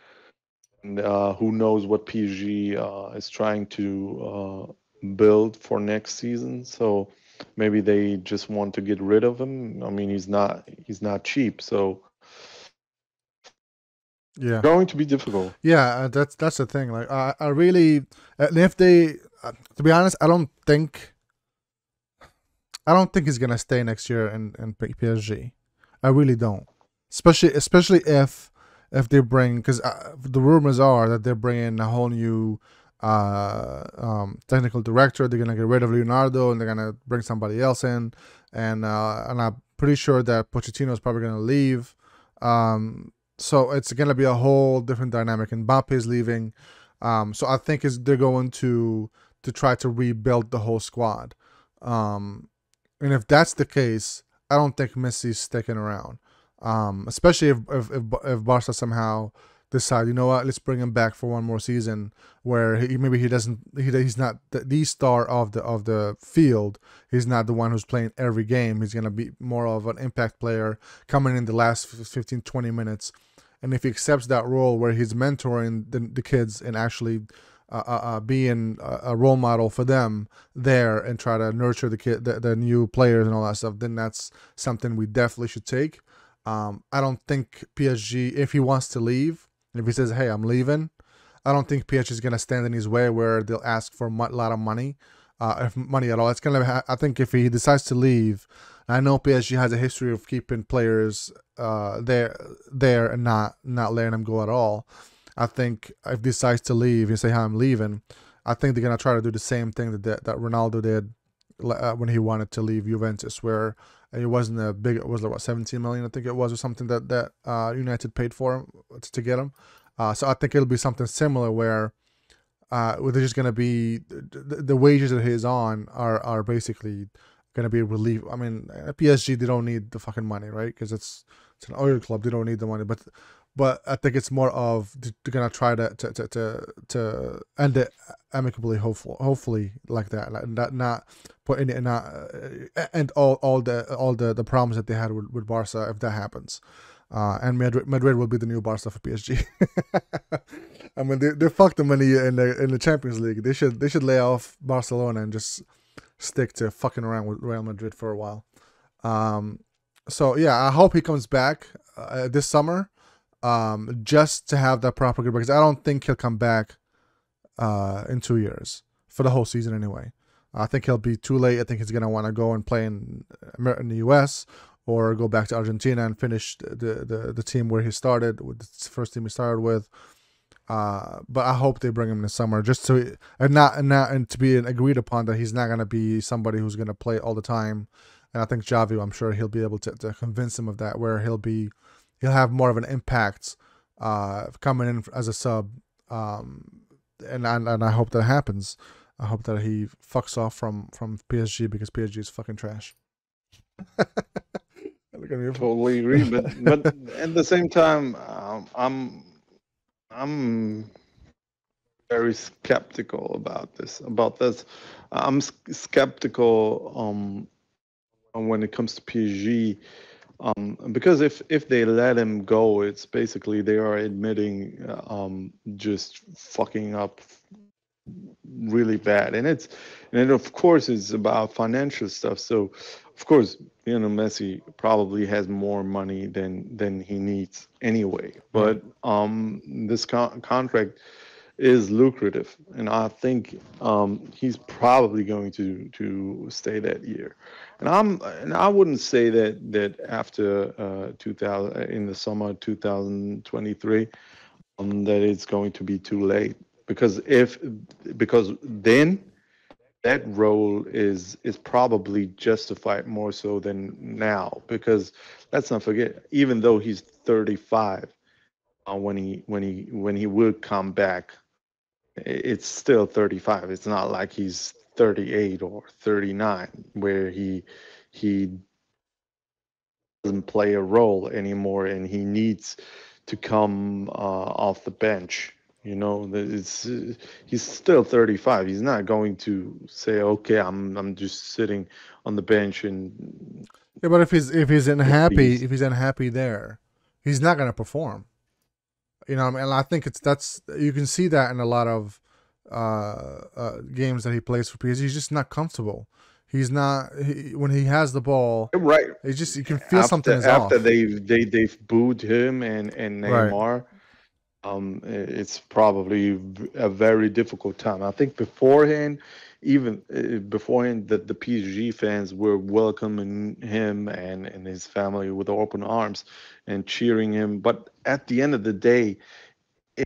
S2: and who knows what PSG is trying to build for next season. So maybe they just want to get rid of him. I mean, he's not cheap, so
S1: yeah,
S2: going to be difficult.
S1: Yeah, that's the thing. Like I really, if they, to be honest, I don't think he's gonna stay next year in PSG. I really don't. Especially if they bring, because the rumors are that they're bringing a whole new technical director. They're gonna get rid of Leonardo and they're gonna bring somebody else in, and I'm pretty sure that Pochettino is probably gonna leave. So it's gonna be a whole different dynamic. And Mbappe's leaving, so I think they're going to try to rebuild the whole squad. And if that's the case, I don't think Messi's sticking around. Especially if Barca somehow decide, you know what, let's bring him back for one more season, where he's not the star of the field. He's not the one who's playing every game. He's gonna be more of an impact player coming in the last 15-20 minutes. And if he accepts that role where he's mentoring the kids and actually being a role model for them there and try to nurture the new players and all that stuff, then that's something we definitely should take. I don't think PSG, if he wants to leave, if he says, hey, I'm leaving, I don't think PSG is gonna stand in his way where they'll ask for a lot of money, if money at all. It's gonna. I think if he decides to leave, I know PSG has a history of keeping players there and not letting them go at all. I think if he decides to leave, you say, "Hey, I'm leaving," I think they're gonna try to do the same thing that Ronaldo did when he wanted to leave Juventus, where it wasn't a big. It was like what 17 million, I think it was, or something that United paid for him to get him. So I think it'll be something similar where they're just gonna be the wages that he's on are basically gonna be relief. I mean, at PSG they don't need the fucking money, right? Because it's an oil club. They don't need the money, but I think it's more of they're gonna try to end it amicably, hopefully like that, like not put any not end all the problems that they had with Barca if that happens. And Madrid will be the new Barca for PSG. I mean, they fucked them in the Champions League. They should lay off Barcelona and just stick to fucking around with Real Madrid for a while. So yeah, I hope he comes back this summer, just to have that proper good, because I don't think he'll come back in 2 years for the whole season anyway. I think he'll be too late. I think he's gonna want to go and play in the U.S. or go back to Argentina and finish the team where he started, with the first team he started with. But I hope they bring him this summer, just to and to be agreed upon that he's not gonna be somebody who's gonna play all the time. And I think Xavi, I'm sure he'll be able to convince him of that, where he'll have more of an impact coming in as a sub. And I hope that happens. I hope that he fucks off from PSG, because PSG is fucking trash. Look at me.
S2: Totally agree, but at the same time, I'm very skeptical about this. I'm skeptical when it comes to PSG, because if they let him go, it's basically they are admitting just fucking up really bad, and of course it's about financial stuff. So of course, Messi probably has more money than he needs anyway, but this contract is lucrative, and I think he's probably going to stay that year. And I wouldn't say that after 2000, in the summer 2023, that it's going to be too late, because then that role is probably justified more so than now, because let's not forget, even though he's 35, when he will come back, it's still 35. It's not like he's 38 or 39, where he doesn't play a role anymore and he needs to come off the bench. He's still 35. He's not going to say, okay, I'm just sitting on the bench and
S1: but if he's unhappy there, he's not gonna perform. And I think that's you can see that in a lot of games that he plays for PSG. He's just not comfortable. He's not when he has the ball.
S2: Right.
S1: You can feel something is
S2: after
S1: off.
S2: they've booed him and Neymar. Right. It's probably a very difficult time. I think beforehand, the PSG fans were welcoming him and his family with open arms and cheering him. But at the end of the day,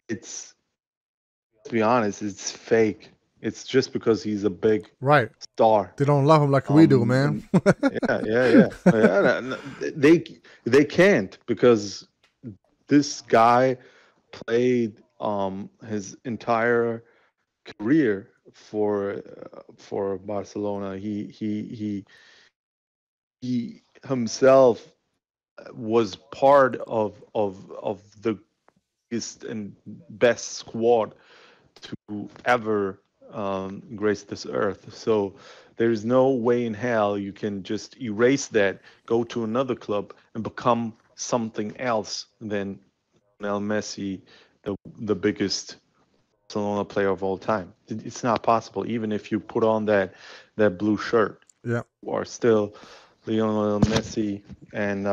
S2: to be honest, it's fake. It's just because he's a big star.
S1: They don't love him like we do, man.
S2: Yeah. They can't, because this guy played his entire career for Barcelona. He himself was part of the biggest and best squad to ever grace this earth. So there's no way in hell you can just erase that, go to another club, and become something else than Lionel Messi, the biggest Barcelona player of all time. It's not possible. Even if you put on that blue shirt,
S1: yeah,
S2: you are still Lionel Messi. And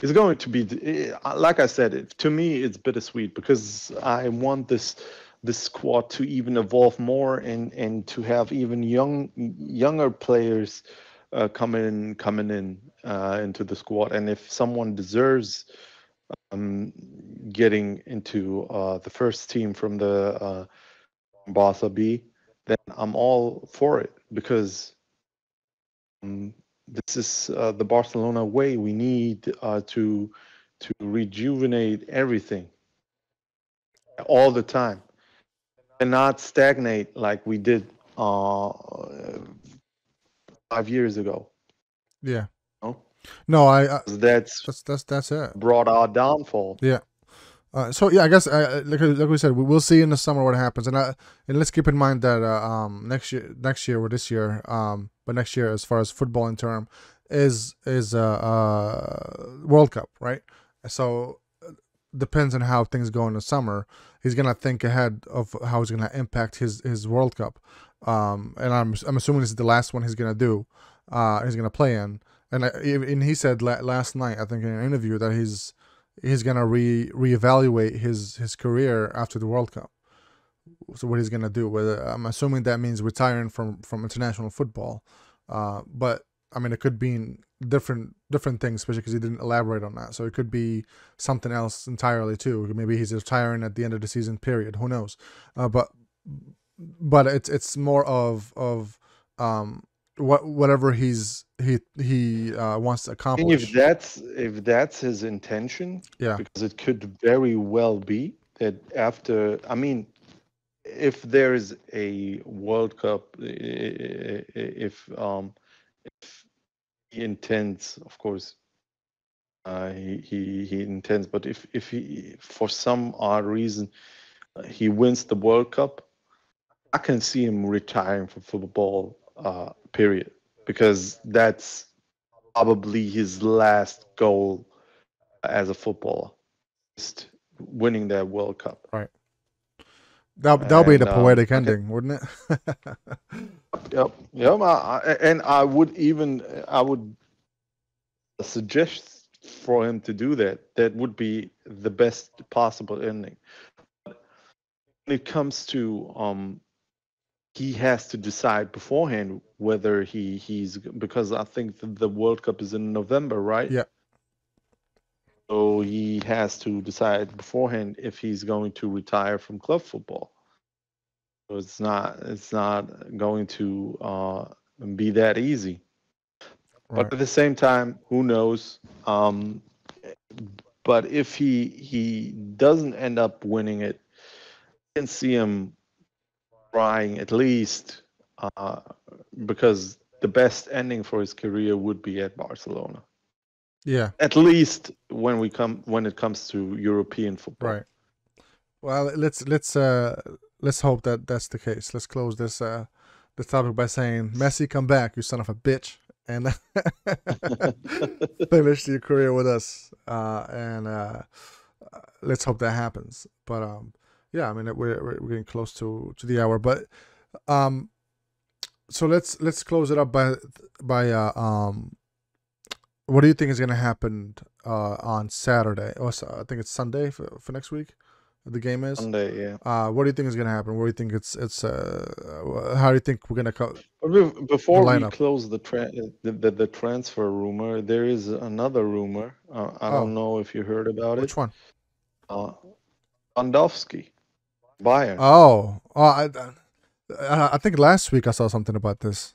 S2: it's going to be, like I said, to me it's bittersweet because I want this squad to even evolve more and to have even younger players coming in into the squad. And if someone deserves getting into the first team from the Barca B, then I'm all for it because this is the Barcelona way. We need to rejuvenate everything all the time and not stagnate like we did 5 years ago.
S1: Yeah.
S2: No,
S1: No, I
S2: that's
S1: it.
S2: Brought our downfall.
S1: Yeah. So yeah, I guess like we said, we'll see in the summer what happens, and let's keep in mind that next year or this year, but next year as far as football in term is World Cup, right? So depends on how things go in the summer. He's gonna think ahead of how he's gonna impact his World Cup, and I'm assuming this is the last one he's gonna do. He's gonna play in, and he said last night, I think in an interview, that he's gonna reevaluate his career after the World Cup. So what he's gonna do? Whether I'm assuming that means retiring from international football, but I mean it could be different things, especially because he didn't elaborate on that. So it could be something else entirely too. Maybe he's retiring at the end of the season period. Who knows? But it's more of whatever he wants to accomplish.
S2: If that's his intention,
S1: yeah,
S2: because it could very well be that after, I mean, if there is a World Cup, if he intends, of course, he intends, but if he for some odd reason he wins the World Cup, I can see him retiring from football. Period, because that's probably his last goal as a footballer, just winning that World Cup.
S1: Right. That'll be the poetic ending, wouldn't it?
S2: Yep. And I would suggest for him to do that. That would be the best possible ending. When it comes to he has to decide beforehand whether he's, because I think the World Cup is in November, right?
S1: Yeah.
S2: So he has to decide beforehand if he's going to retire from club football. So it's not going to be that easy.
S1: Right.
S2: But at the same time, who knows? But if he doesn't end up winning it, I can see him trying at least, because the best ending for his career would be at Barcelona.
S1: Yeah.
S2: At least when it comes to European football.
S1: Right. Well, let's hope that that's the case. Let's close this topic by saying, Messi, come back, you son of a bitch, and finish your career with us. And let's hope that happens. But yeah, I mean we're getting close to the hour. But so let's close it up by what do you think is going to happen on Saturday? Oh, I think it's Sunday for next week. The game is
S2: Sunday, yeah.
S1: What do you think is going to happen? What do you think it's how do you think we're going
S2: to before we close the transfer rumor, there is another rumor. I don't know if you heard about it.
S1: Which one?
S2: Lewandowski, Bayern.
S1: I think last week I saw something about this.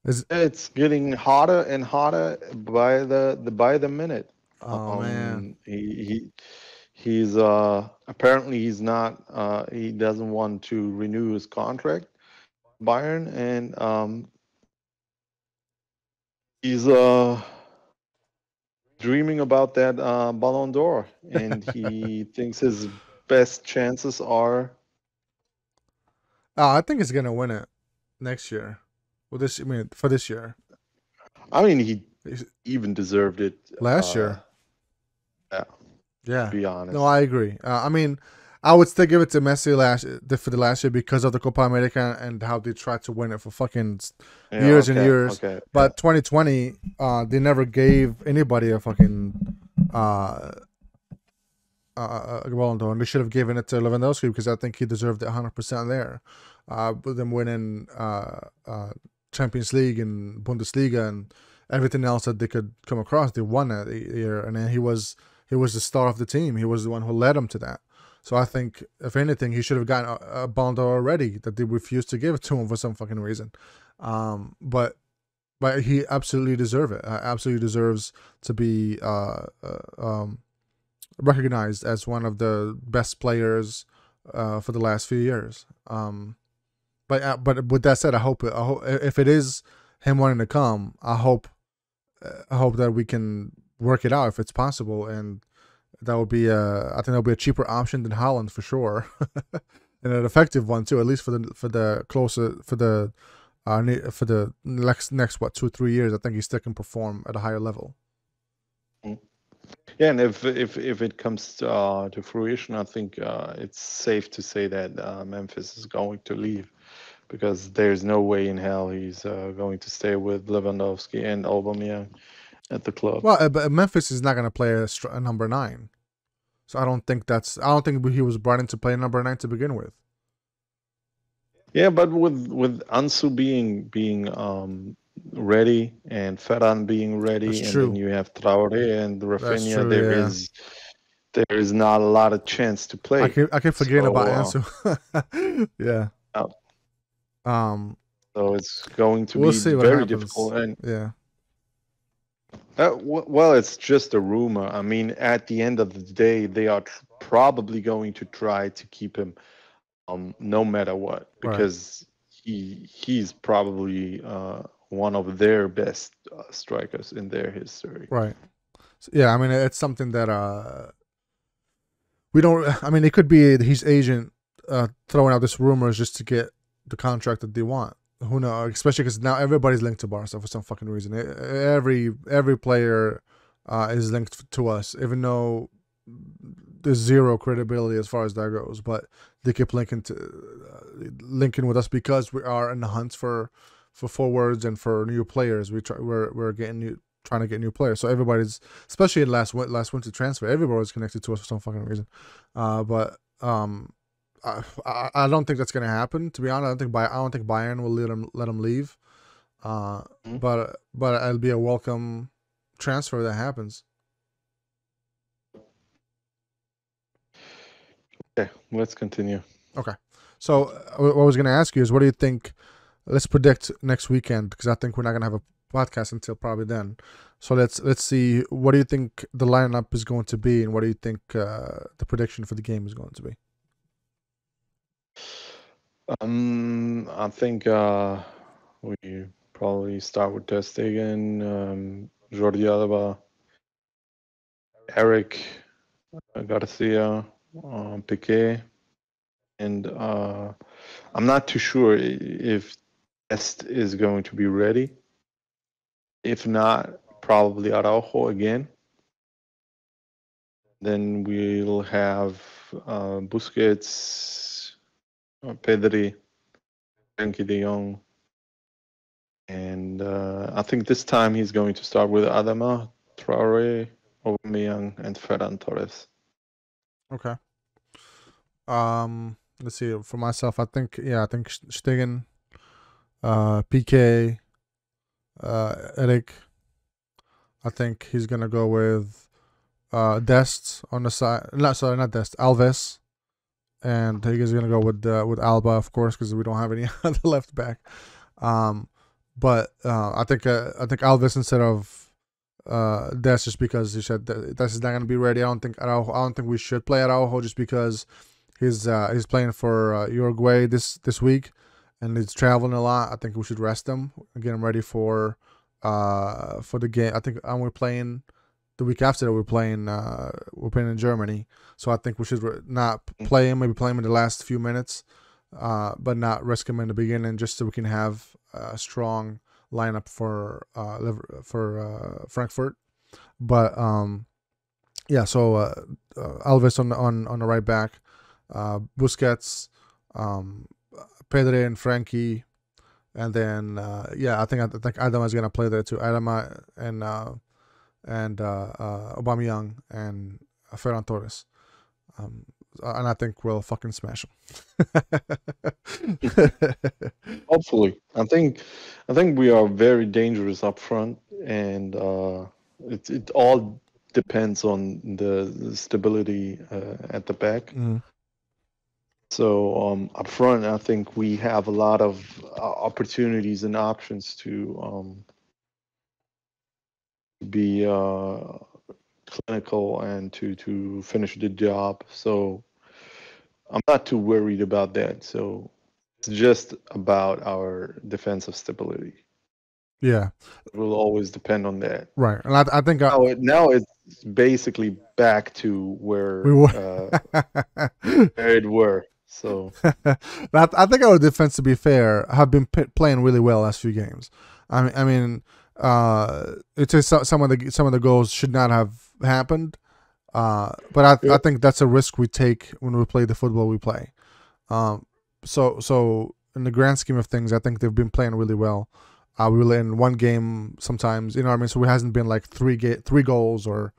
S2: It's getting hotter and hotter by the minute.
S1: Oh man,
S2: he's apparently he's not he doesn't want to renew his contract, Bayern, and he's dreaming about that Ballon d'Or, and he thinks his best chances are.
S1: I think he's gonna win it next year. Well, for this year.
S2: I mean, he even deserved it
S1: last year.
S2: Yeah.
S1: Yeah.
S2: To be honest.
S1: No, I agree. I mean, I would still give it to Messi for the last year because of the Copa America and how they tried to win it for fucking years and years.
S2: Okay.
S1: But 2020, they never gave anybody a fucking Ballon d'Or, and they should have given it to Lewandowski because I think he deserved it 100% there. With them winning Champions League and Bundesliga and everything else that they could come across, they won that year, and then he was the star of the team. He was the one who led them to that. So I think, if anything, he should have gotten a Ballon d'Or already that they refused to give it to him for some fucking reason. But he absolutely deserves it. Absolutely deserves to be recognized as one of the best players for the last few years. But with that said, I hope if it is him wanting to come, I hope that we can work it out if it's possible, and that would be I think that'll be a cheaper option than Haaland for sure, and an effective one too, at least for the next 2-3 years. I think he still can perform at a higher level.
S2: Yeah, and if it comes to fruition, I think it's safe to say that Memphis is going to leave, because there's no way in hell he's going to stay with Lewandowski and Aubameyang at the club.
S1: Well, but Memphis is not going to play a number 9, so I don't think he was brought in to play number 9 to begin with.
S2: Yeah, but with Ansu being ready and Ferran being ready,
S1: That's
S2: and
S1: true.
S2: then you have Traoré and Rafinha,
S1: true,
S2: there is not a lot of chance to play.
S1: I keep forgetting about Ansu. Yeah.
S2: So it's going to
S1: we'll
S2: be
S1: see what
S2: very
S1: happens.
S2: difficult. And
S1: yeah.
S2: Well, it's just a rumor. I mean, at the end of the day, they are probably going to try to keep him, no matter what, because he's probably one of their best strikers in their history.
S1: Right. So, yeah, I mean, it's something that we don't. I mean, it could be his agent throwing out this rumors just to get the contract that they want. Who knows? Especially because now everybody's linked to Barca for some fucking reason. Every player is linked to us, even though there's zero credibility as far as that goes. But they keep linking with us because we are in the hunt for forwards and for new players. We're trying to get new players. So everybody's, especially in last winter transfer, everybody's connected to us for some fucking reason. But I don't think that's gonna happen. To be honest, I don't think Bayern will let him leave. But it'll be a welcome transfer that happens.
S2: Okay, let's continue.
S1: Okay, so what I was gonna ask you is, what do you think? Let's predict next weekend, because I think we're not gonna have a podcast until probably then. So let's see. What do you think the lineup is going to be, and what do you think the prediction for the game is going to be?
S2: I think we probably start with Ter Stegen, Jordi Alba, Eric Garcia, Piqué, and I'm not too sure if Dest is going to be ready. If not, probably Araujo again. Then we'll have Busquets, Pedri, Frenkie de Jong, and I think this time he's going to start with Adama, Traoré, Aubameyang, and Ferran Torres.
S1: Okay. Let's see. For myself, I think Stegen, Piqué, Eric. I think he's gonna go with Dest on the side. Not Dest. Alves. And he's gonna go with Alba, of course, because we don't have any other left back. But I think Alves instead of Dest, just because he said that Dest is not gonna be ready. I don't think we should play Araujo just because he's playing for Uruguay this week, and he's traveling a lot. I think we should rest him and get him ready for the game. I think we're playing the week after that. We're playing in Germany, so I think we should not play him. Maybe play him in the last few minutes, but not risk him in the beginning, just so we can have a strong lineup for Frankfurt. But yeah, so Alves on the right back, Busquets, Pedri and Frankie, and then I think Adama is gonna play there too. Adama and Aubameyang and Ferran Torres. And I think we'll fucking smash them.
S2: Hopefully, I think we are very dangerous up front, and it all depends on the stability at the back.
S1: Mm-hmm.
S2: So up front, I think we have a lot of opportunities and options to be clinical and to finish the job. So I'm not too worried about that. So it's just about our defensive stability.
S1: Yeah,
S2: it will always depend on that.
S1: Right, and I think
S2: now it's basically back to where
S1: we were.
S2: where it were. So
S1: I think our defense, to be fair, have been playing really well last few games. I mean, it's just some of the goals should not have happened, but I think that's a risk we take when we play the football we play. So in the grand scheme of things, I think they've been playing really well. We will in one game sometimes, you know what I mean? So it hasn't been like three goals, or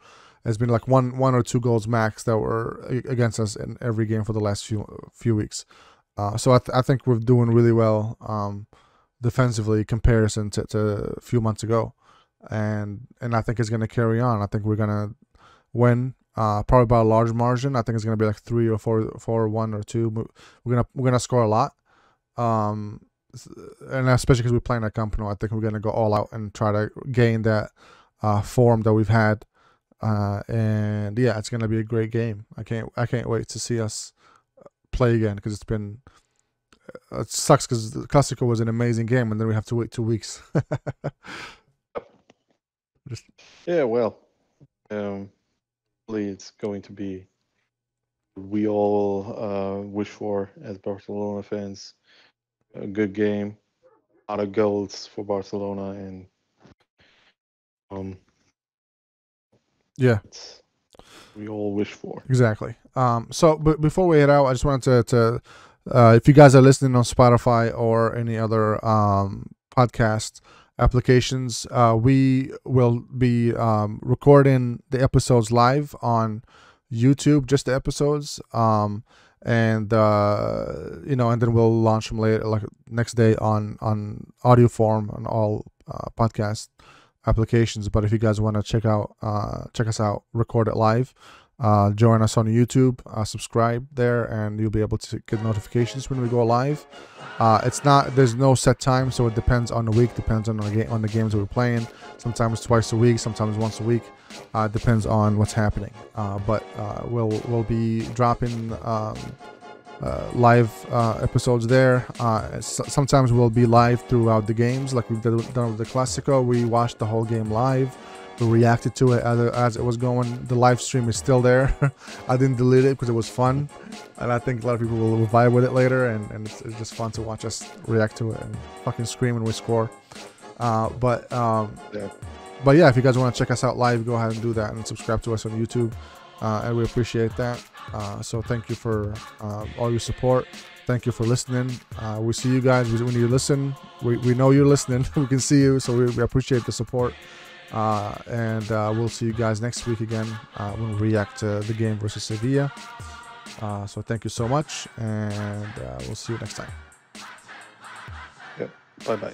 S1: it's been like one or two goals max that were against us in every game for the last few weeks. So I think we're doing really well defensively comparison to a few months ago, and I think it's going to carry on. I think we're going to win probably by a large margin. I think it's going to be like 3 or 4, 1 or 2. We're gonna score a lot. And especially because we're playing at Camp Nou, I think we're going to go all out and try to gain that form that we've had. And yeah, it's going to be a great game. I can't wait to see us play again, because it's been it sucks because the Clasico was an amazing game, and then we have to wait 2 weeks.
S2: Yeah, well, hopefully it's going to be we all wish for as Barcelona fans. A good game, a lot of goals for Barcelona, and
S1: yeah,
S2: we all wish for.
S1: Exactly. So, but before we head out, I just wanted to if you guys are listening on Spotify or any other podcast applications, we will be recording the episodes live on YouTube, just the episodes. And and then we'll launch them later, like next day on audio form on all podcast applications. But if you guys want to check us out, record it live, join us on YouTube, subscribe there, and you'll be able to get notifications when we go live. There's no set time, so it depends on the week, depends on the games that we're playing. Sometimes twice a week, sometimes once a week. Depends on what's happening. But we'll be dropping live episodes there. Sometimes we'll be live throughout the games, like we've done with the Clasico. We watched the whole game live. We reacted to it as it was going. The live stream is still there. I didn't delete it because it was fun, and I think a lot of people will vibe with it later. And it's just fun to watch us react to it and fucking scream when we score. But yeah, if you guys want to check us out live, go ahead and do that, and subscribe to us on YouTube, and we appreciate that. So thank you for all your support. Thank you for listening. We see you guys when you listen. We know you're listening. We can see you, so we appreciate the support. And we'll see you guys next week again when we react to the game versus Sevilla. So thank you so much, and we'll see you next time.
S2: Yep. Bye-bye.